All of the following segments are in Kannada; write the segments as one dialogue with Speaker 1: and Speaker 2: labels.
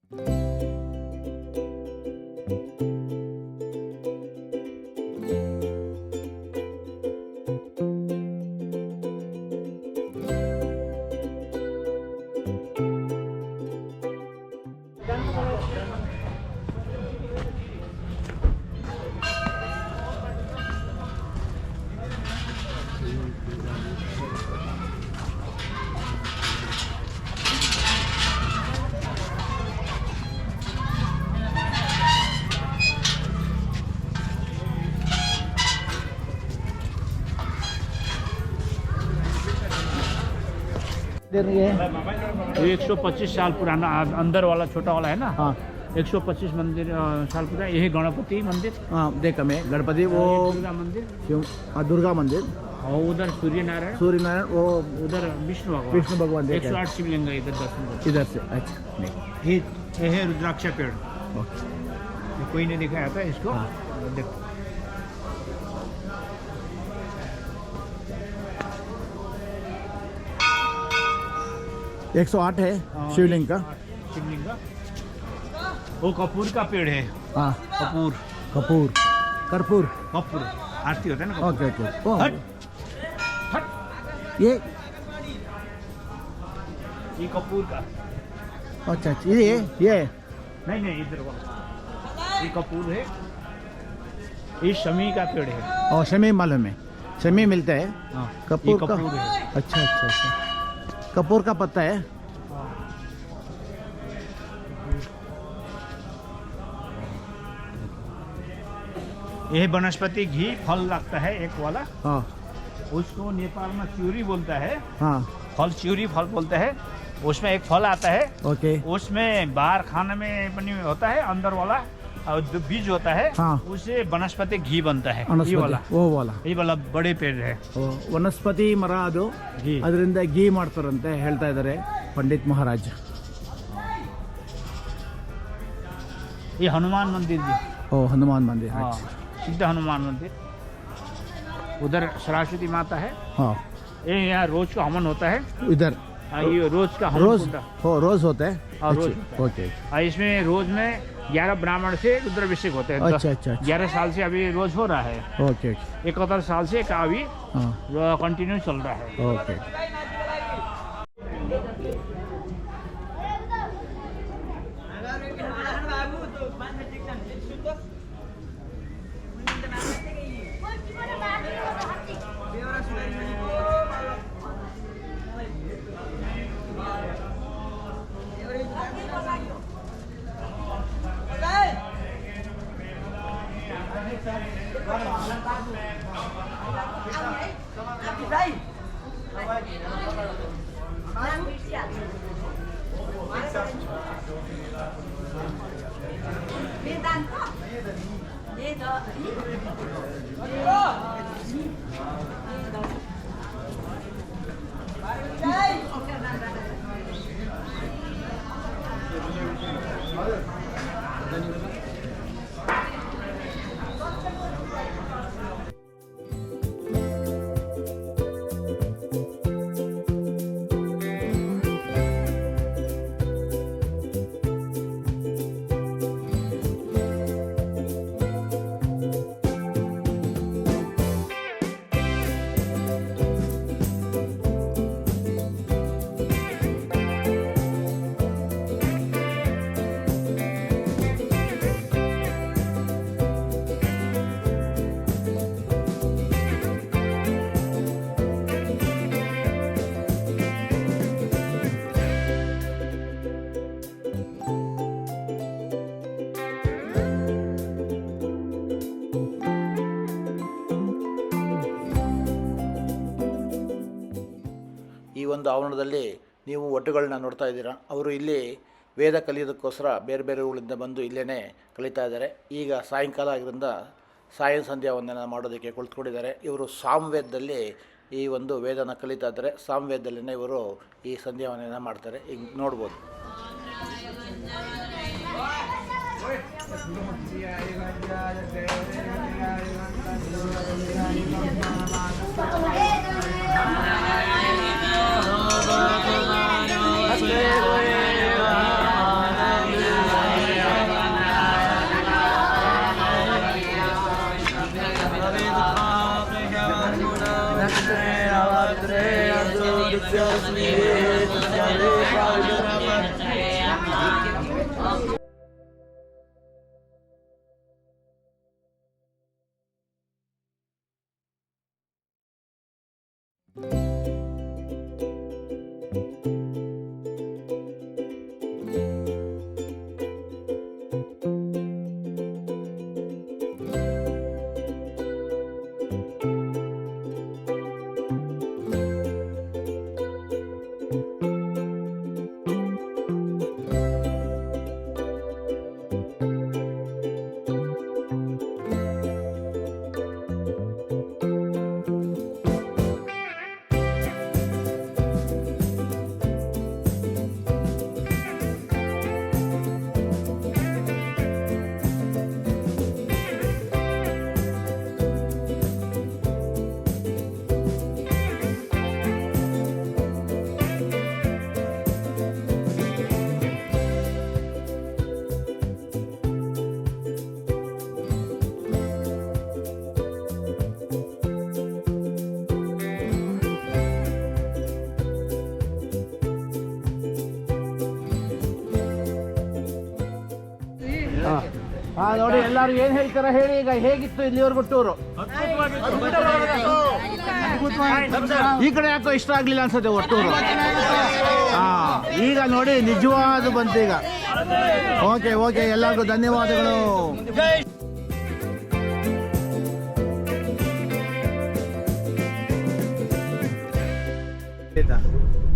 Speaker 1: ये 125 साल पुराना अंदर वाला छोटा वाला है ना।
Speaker 2: हाँ
Speaker 1: 125 मंदिर साल पुराना। यही गणपति मंदिर।
Speaker 2: हाँ देखा मैं गणपति वो
Speaker 1: दुर्गा मंदिर।
Speaker 2: दुर्गा मंदिर
Speaker 1: और उधर सूर्य नारायण
Speaker 2: वो
Speaker 1: उधर विष्णु भगवान 108 शिवलिंग इधर दर्शन
Speaker 2: इधर से। अच्छा
Speaker 1: ये है रुद्राक्ष पेड़। कोई नहीं दिखाया था इसको। देखो
Speaker 2: 108 है शिवलिंग का।
Speaker 1: वो कपूर का पेड़ है।
Speaker 2: हाँ
Speaker 1: कपूर
Speaker 2: कर्पूर
Speaker 1: आरती होता है ना।
Speaker 2: ओके ओके
Speaker 1: हट
Speaker 2: ये
Speaker 1: कपूर का।
Speaker 2: अच्छा ये
Speaker 1: नहीं इधर ये कपूर है। ये शमी का पेड़ है।
Speaker 2: और शमी मालूम है, शमी मिलता है।
Speaker 1: हाँ,
Speaker 2: कपूर का
Speaker 1: है।
Speaker 2: अच्छा कपूर का पत्ता है।
Speaker 1: यह वनस्पति घी फल लगता है एक वाला।
Speaker 2: हाँ
Speaker 1: उसको नेपाल में च्यूरी बोलता है।
Speaker 2: हाँ
Speaker 1: फल च्यूरी फल बोलते हैं। उसमें एक फल आता है।
Speaker 2: ओके
Speaker 1: उसमें बाहर खाने में बनी हुई होता है, अंदर वाला और जो बीज होता है।
Speaker 2: हाँ
Speaker 1: उससे वनस्पति घी बनता है।
Speaker 2: ವನಸ್ಪತಿ
Speaker 1: ये वाला बड़े पेड़ है।
Speaker 2: ವನಸ್ಪತಿ ಮರ ಅದು
Speaker 1: घी
Speaker 2: ಅದರಿಂದ ಘೀ ಮಾಡ್ತಾರಂತೆ ಹೇಳ್ತಾ ಇದ್ದಾರೆ पंडित महाराज।
Speaker 1: ये हनुमान मंदिर जी।
Speaker 2: ओ हनुमान मंदिर।
Speaker 1: हाँ सिद्ध हनुमान मंदिर। उधर सरस्वती माता है।
Speaker 2: हाँ
Speaker 1: ये यहाँ रोज का हवन होता है।
Speaker 2: इधर
Speaker 1: ये रोज का हवन होता है।
Speaker 2: रोज होता है।
Speaker 1: हाँ, रोज होता है।
Speaker 2: ओके
Speaker 1: इसमें रोज में 11 ब्राह्मण से रुद्राभिषेक होते हैं।
Speaker 2: अच्छा
Speaker 1: 11 साल से अभी रोज हो रहा है।
Speaker 2: ओके
Speaker 1: 71 साल से का अभी कंटिन्यू चल रहा है।
Speaker 2: ओके ಒಂದು ಆವರಣದಲ್ಲಿ ನೀವು ಒಟ್ಟುಗಳನ್ನ ನೋಡ್ತಾ ಇದ್ದೀರಾ. ಅವರು ಇಲ್ಲಿ ವೇದ ಕಲಿಯೋದಕ್ಕೋಸ್ಕರ ಬೇರೆ ಬೇರೆ ಊರಿಂದ ಬಂದು ಇಲ್ಲೇ ಕಲಿತಾ ಇದ್ದಾರೆ. ಈಗ ಸಾಯಂಕಾಲ ಆಗಿದ್ದರಿಂದ ಸಾಯಂ ಸಂಧ್ಯಾ ವಂದನ ಮಾಡೋದಕ್ಕೆ ಕುಳಿತುಕೊಂಡಿದ್ದಾರೆ. ಇವರು ಸಾಮವೇದದಲ್ಲಿ ಈ ಒಂದು ವೇದನ ಕಲಿತಾ ಇದ್ದಾರೆ. ಸಾಮವೇದದಲ್ಲೇ ಇವರು ಈ ಸಂಧ್ಯಾ ವಂದನ ಮಾಡ್ತಾರೆ. ಈಗ ನೋಡ್ಬೋದು. ನೋಡಿ ಎಲ್ಲರೂ ಏನು ಹೇಳ್ತಾರ ಹೇಳಿ. ಈಗ ಹೇಗಿತ್ತು ಇಲ್ಲಿವರೆಗೂ ಟೂರು? ಈ ಕಡೆ ಯಾಕೋ ಇಷ್ಟ ಆಗ್ಲಿಲ್ಲ ಅನ್ಸುತ್ತೆ ಒಟ್ಟೂರು. ಈಗ ನೋಡಿ ನಿಜವಾದ ಬಂತು ಈಗ. ಓಕೆ ಎಲ್ಲರಿಗೂ ಧನ್ಯವಾದಗಳು.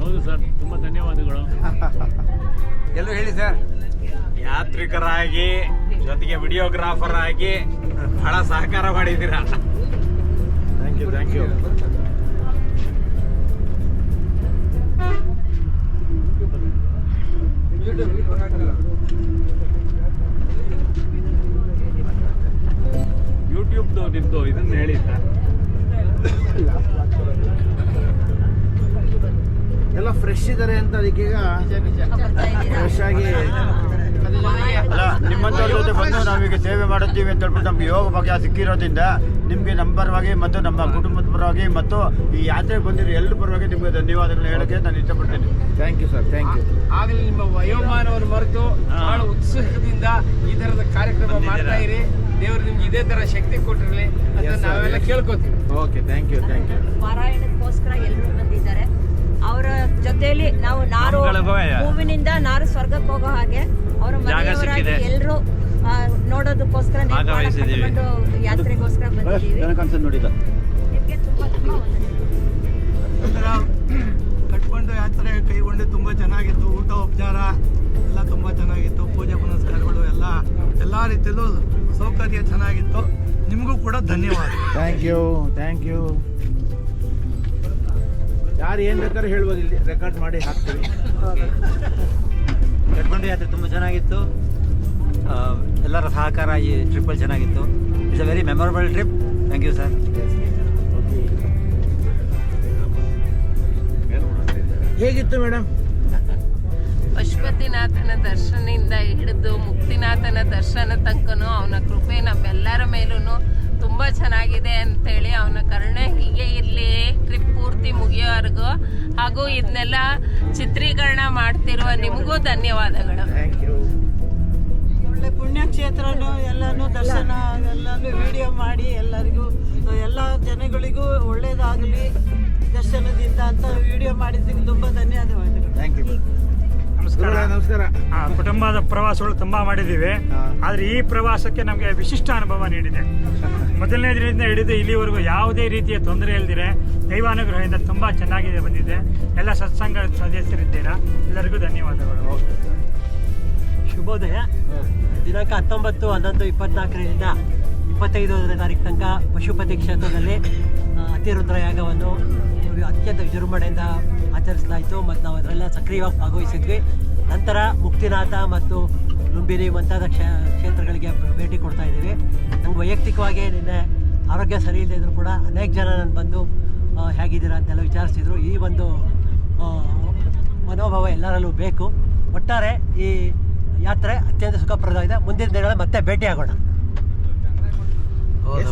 Speaker 3: ಹೌದು ಸರ್, ತುಂಬ ಧನ್ಯವಾದಗಳು.
Speaker 4: ಎಲ್ಲರೂ ಹೇಳಿ ಸರ್. ಯಾತ್ರಿಕರಾಗಿ ಜೊತೆಗೆ ವಿಡಿಯೋಗ್ರಾಫರ್ ಆಗಿ ಬಹಳ ಸಹಕಾರ ಮಾಡಿದ್ದೀರಾ.
Speaker 2: Thank you.
Speaker 3: ಯೂಟ್ಯೂಬ್ದು ನಿಮ್ಮದು ಇದನ್ನು ಹೇಳಿ ಸರ್.
Speaker 2: ಎಲ್ಲ ಫ್ರೆಶ್ ಇದ್ದಾರೆ ಅಂತ ಅದಕ್ಕೀಗ ಫ್ರೆಶ್ ಆಗಿ
Speaker 5: ಅಲ್ಲ, ನಿಮ್ಮಂಥವ್ರ ಜೊತೆ ಬಂದು ನಾವೀಗ ಸೇವೆ ಮಾಡುತ್ತೀವಿ ಅಂತ ಹೇಳ್ಬಿಟ್ಟು ನಮ್ಗೆ ಯೋಗ ಭಾಗ್ಯ ಸಿಕ್ಕಿರೋದ್ರಿಂದ ನಿಮಗೆ ನಮ್ಮ ಪರವಾಗಿ ಮತ್ತು ನಮ್ಮ ಕುಟುಂಬದ ಪರವಾಗಿ ಮತ್ತು ಈ ಯಾತ್ರೆಗೆ ಬಂದಿರೋ ಎಲ್ಲರ ಪರವಾಗಿ ನಿಮಗೆ ಧನ್ಯವಾದಗಳು ಹೇಳೋಕ್ಕೆ ನಾನು ಇಷ್ಟಪಡ್ತೇನೆ.
Speaker 2: Thank you sir, thank you.
Speaker 4: ಆಗಲೇ ನಿಮ್ಮ ವಯೋಮಾನವನ್ನು ಮರೆತು ಬಹಳ ಉತ್ಸಾಹದಿಂದ ಈ ಥರದ ಕಾರ್ಯಕ್ರಮ ಮಾಡ್ತಾ ಇರಿ. ದೇವರು ನಿಮ್ಗೆ ಇದೇ ಥರ ಶಕ್ತಿ ಕೊಟ್ಟಿರಲಿ ಅಂತ ನಾವೆಲ್ಲ ಕೇಳ್ಕೊತೀವಿ.
Speaker 2: Okay, thank you.
Speaker 6: ಪಾರಾಯಣಕ್ಕೋಸ್ಕರ ಎಲ್ಲರೂ ಬಂದಿದ್ದಾರೆ. ಅವರ ಜೊತೆಯಲ್ಲಿ ನಾವು ನಾರು ಹೂವಿನಿಂದ ನಾರು ಸ್ವರ್ಗಕ್ಕೆ ಹೋಗೋ ಹಾಗೆ ಅವರ ಮನೆಯವರಾಗಿ ಎಲ್ಲರೂ ನೋಡೋದಕ್ಕೋಸ್ಕರ ಯಾತ್ರೆಗೋಸ್ಕರ ಬಂದಿದ್ದೀವಿ. ನಿಮಗೆ ತುಂಬಾ
Speaker 7: ಕಟ್ಕೊಂಡು ಯಾತ್ರೆ ಕೈಗೊಂಡು ತುಂಬ ಚೆನ್ನಾಗಿತ್ತು. ಊಟ ಉಪಚಾರ ಎಲ್ಲ ತುಂಬ ಚೆನ್ನಾಗಿತ್ತು. ಪೂಜೆ ಪುನಸ್ಕಾರಗಳು ಎಲ್ಲ ರೀತಿಯಲ್ಲೂ ಸೌಕರ್ಯ ಚೆನ್ನಾಗಿತ್ತು. ನಿಮಗೂ ಕೂಡ ಧನ್ಯವಾದ.
Speaker 2: Thank you. ಯಾರು ಏನು ಬೇಕಾದ್ರೆ ಹೇಳ್ಬೋದು, ಇಲ್ಲಿ ರೆಕಾರ್ಡ್ ಮಾಡಿ ಹಾಕ್ತೀವಿ.
Speaker 8: ಕಟ್ಕೊಂಡು ಯಾತ್ರೆ ತುಂಬ ಚೆನ್ನಾಗಿತ್ತು. ಎಲ್ಲರ ಸಹಕಾರ ಈ ಟ್ರಿಪ್ಪಲ್ಲಿ ಚೆನ್ನಾಗಿತ್ತು. It's a very memorable trip. Thank you sir.
Speaker 2: ಹೇಗಿತ್ತು ಮೇಡಮ್?
Speaker 9: ಪಶುಪತಿನಾಥನ ದರ್ಶನದಿಂದ ಹಿಡಿದು ಮುಕ್ತಿನಾಥನ ದರ್ಶನ ತನಕನೂ ಅವನ ಕೃಪೆ ನಮ್ಮೆಲ್ಲರ ಮೇಲೂ ತುಂಬ ಚೆನ್ನಾಗಿದೆ ಅಂತೇಳಿ, ಅವನ ಕರುಣೆ ಹೀಗೆ ಇರಲಿ ಟ್ರಿಪ್ ಪೂರ್ತಿ ಮುಗಿಯೋವರೆಗೂ. ಹಾಗೂ ಇದನ್ನೆಲ್ಲ ಚಿತ್ರೀಕರಣ ಮಾಡ್ತಿರುವ ನಿಮಗೂ ಧನ್ಯವಾದಗಳು.
Speaker 10: ಒಳ್ಳೆ ಪುಣ್ಯಕ್ಷೇತ್ರನೂ ಎಲ್ಲನೂ ದರ್ಶನ ಎಲ್ಲನೂ ವಿಡಿಯೋ ಮಾಡಿ ಎಲ್ಲರಿಗೂ ಎಲ್ಲ ಜನಗಳಿಗೂ ಒಳ್ಳೇದಾಗಲಿ ದರ್ಶನದಿಂದ ಅಂತ ವಿಡಿಯೋ ಮಾಡಿದ್ದಕ್ಕೆ ತುಂಬ ಧನ್ಯವಾದಗಳು.
Speaker 2: Thank you. ನಮಸ್ಕಾರ.
Speaker 3: ಕುಟುಂಬದ ಪ್ರವಾಸಗಳು ತುಂಬ ಮಾಡಿದ್ದೀವಿ. ಆದರೆ ಈ ಪ್ರವಾಸಕ್ಕೆ ನಮಗೆ ವಿಶಿಷ್ಟ ಅನುಭವ ನೀಡಿದೆ. ಮೊದಲನೇ ದಿನದಿಂದ ಹಿಡಿದು ಇಲ್ಲಿವರೆಗೂ ಯಾವುದೇ ರೀತಿಯ ತೊಂದರೆ ಇಲ್ಲದಿರೆ ದೈವಾನುಗ್ರಹದಿಂದ ತುಂಬ ಚೆನ್ನಾಗಿದೆ ಬಂದಿದೆ. ಎಲ್ಲ ಸತ್ಸಂಗ ಸದಸ್ಯರಿದ್ದೀರಾ, ಎಲ್ಲರಿಗೂ ಧನ್ಯವಾದಗಳು.
Speaker 11: ಶುಭೋದಯ. ದಿನಾಂಕ 19/11/24ರಿಂದ 25ನೇ ತಾರೀಕು ತನಕ ಪಶುಪತಿ ಕ್ಷೇತ್ರದಲ್ಲಿ ಅತಿರುದ್ರ ಯಾಗವನ್ನು ಅತ್ಯಂತ ವಿಜೃಂಭಣೆಯಿಂದ ಆಚರಿಸಲಾಯಿತು ಮತ್ತು ನಾವು ಅದರೆಲ್ಲ ಸಕ್ರಿಯವಾಗಿ ಭಾಗವಹಿಸಿದ್ವಿ. ನಂತರ ಮುಕ್ತಿನಾಥ ಮತ್ತು ಲುಂಬಿನಿ ಮುಂತಾದ ಕ್ಷೇತ್ರಗಳಿಗೆ ಭೇಟಿ ಕೊಡ್ತಾ ಇದ್ದೀವಿ. ನಂಗೆ ವೈಯಕ್ತಿಕವಾಗಿ ನಿನ್ನೆ ಆರೋಗ್ಯ ಸರಿ ಇಲ್ಲದೆ ಇದ್ದರೂ ಕೂಡ ಅನೇಕ ಜನ ನಾನು ಬಂದು ಹೇಗಿದ್ದೀರಾ ಅಂತೆಲ್ಲ ವಿಚಾರಿಸಿದರು. ಈ ಒಂದು ಮನೋಭಾವ ಎಲ್ಲರಲ್ಲೂ ಬೇಕು. ಒಟ್ಟಾರೆ ಈ ಯಾತ್ರೆ ಅತ್ಯಂತ ಸುಖಪ್ರದವಾಗಿದೆ. ಮುಂದಿನ ದಿನಗಳಲ್ಲಿ ಮತ್ತೆ ಭೇಟಿಯಾಗೋಣ.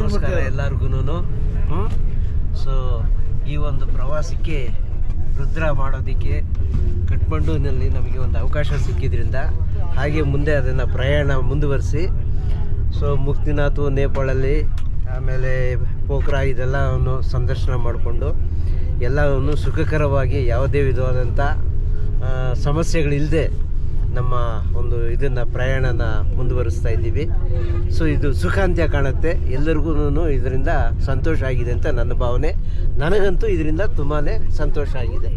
Speaker 12: ನಮಸ್ಕಾರ ಎಲ್ಲರಿಗೂ. ಸೊ ಈ ಒಂದು ಪ್ರವಾಸಕ್ಕೆ ರುದ್ರ ಮಾಡೋದಕ್ಕೆ ಕಠ್ಮಂಡುವಿನಲ್ಲಿ ನಮಗೆ ಒಂದು ಅವಕಾಶ ಸಿಕ್ಕಿದ್ರಿಂದ ಹಾಗೆ ಮುಂದೆ ಅದನ್ನು ಪ್ರಯಾಣ ಮುಂದುವರಿಸಿ ಸೊ ಮುಕ್ತಿನಾಥ್ ನೇಪಾಳಲ್ಲಿ ಆಮೇಲೆ ಪೋಖ್ರಾ ಇದೆಲ್ಲವನ್ನು ಸಂದರ್ಶನ ಮಾಡಿಕೊಂಡು ಎಲ್ಲವನ್ನು ಸುಖಕರವಾಗಿ ಯಾವುದೇ ವಿಧವಾದಂಥ ಸಮಸ್ಯೆಗಳಿಲ್ಲದೆ ನಮ್ಮ ಒಂದು ಇದನ್ನು ಪ್ರಯಾಣನ ಮುಂದುವರಿಸ್ತಾ ಇದ್ದೀವಿ. ಸೊ ಇದು ಸುಖಾಂತ್ಯ ಕಾಣುತ್ತೆ. ಎಲ್ಲರಿಗೂ ಇದರಿಂದ ಸಂತೋಷ ಆಗಿದೆ ಅಂತ ನನ್ನ ಭಾವನೆ. ನನಗಂತೂ ಇದರಿಂದ ತುಂಬಾ ಸಂತೋಷ ಆಗಿದೆ.